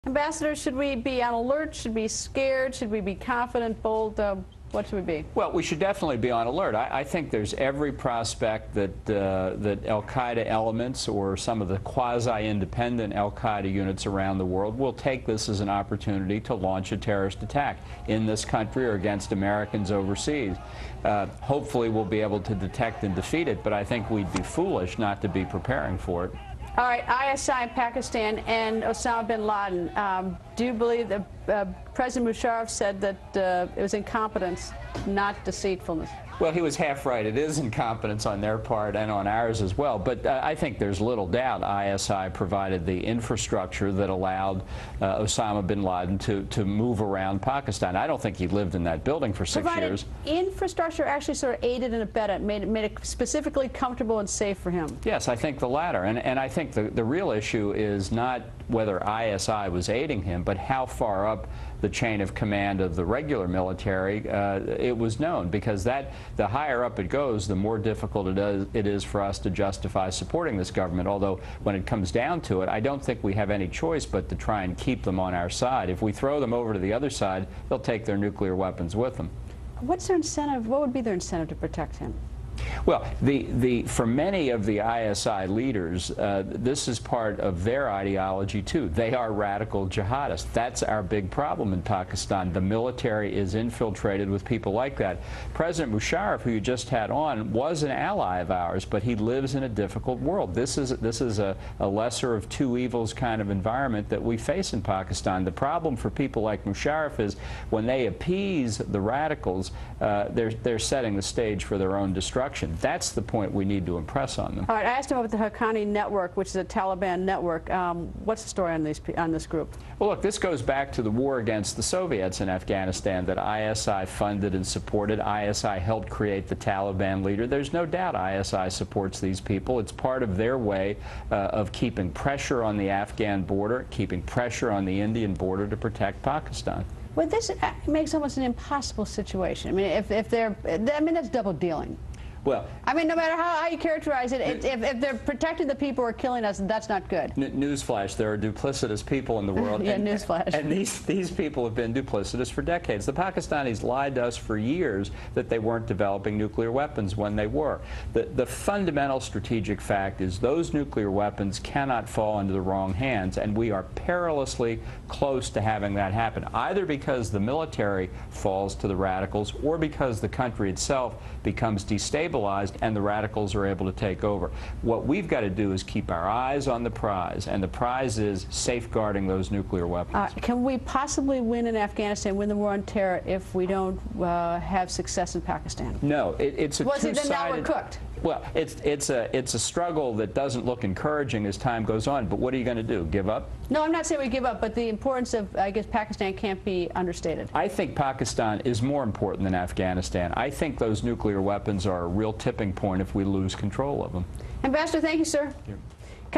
Ambassador, should we be on alert? Should we be scared? Should we be confident, bold? What should we be? Well, we should definitely be on alert. I think there's every prospect that that al-Qaeda elements or some of the quasi-independent al-Qaeda units around the world will take this as an opportunity to launch a terrorist attack in this country or against Americans overseas. Hopefully we'll be able to detect and defeat it, but I think we'd be foolish not to be preparing for it. All right, ISI in Pakistan and Osama bin Laden. Do you believe that President Musharraf said that it was incompetence, not deceitfulness? Well, he was half right. It is incompetence on their part and on ours as well. But I think there's little doubt ISI provided the infrastructure that allowed Osama bin Laden to move around Pakistan. I don't think he lived in that building for 6 years. Infrastructure actually sort of aided and abetted, made it specifically comfortable and safe for him. Yes, I think the latter. And I think the real issue is not whether ISI was aiding him, but how far up the chain of command of the regular military it was known, because the higher up it goes, the more difficult it is for us to justify supporting this government. Although when it comes down to it, I don't think we have any choice but to try and keep them on our side. If we throw them over to the other side, they'll take their nuclear weapons with them. What's their incentive? What would be their incentive to protect him? Well, for many of the ISI leaders, this is part of their ideology too. They are radical jihadists. That's our big problem in Pakistan. The military is infiltrated with people like that. President Musharraf, who you just had on, was an ally of ours, but he lives in a difficult world. This is a lesser of two evils kind of environment that we face in Pakistan. The problem for people like Musharraf is when they appease the radicals, they're setting the stage for their own destruction. That's the point we need to impress on them. All right, I asked him about the Haqqani network, which is a Taliban network. What's the story on this group? Well, look, this goes back to the war against the Soviets in Afghanistan that ISI funded and supported. ISI helped create the Taliban leader. There's no doubt ISI supports these people. It's part of their way of keeping pressure on the Afghan border, keeping pressure on the Indian border to protect Pakistan. Well, this makes almost an impossible situation. I mean, if they're, I mean, that's double dealing. Well, I mean, no matter how you characterize it, if they're protecting the people who are killing us, that's not good. Newsflash, there are duplicitous people in the world. Yeah, newsflash. And these people have been duplicitous for decades. The Pakistanis lied to us for years that they weren't developing nuclear weapons when they were. The fundamental strategic fact is those nuclear weapons cannot fall into the wrong hands, and we are perilously close to having that happen, either because the military falls to the radicals or because the country itself becomes destabilized and the radicals are able to take over. What we've got to do is keep our eyes on the prize, and the prize is safeguarding those nuclear weapons. Can we possibly win in Afghanistan, win the war on terror, if we don't have success in Pakistan? No, it's a two-sided... Then now we're cooked. Well, it's a struggle that doesn't look encouraging as time goes on, but what are you going to do, give up? No, I'm not saying we give up, but the importance of, I guess, Pakistan can't be understated. I think Pakistan is more important than Afghanistan. I think those nuclear weapons are a real tipping point if we lose control of them. Ambassador, thank you, sir. Thank you.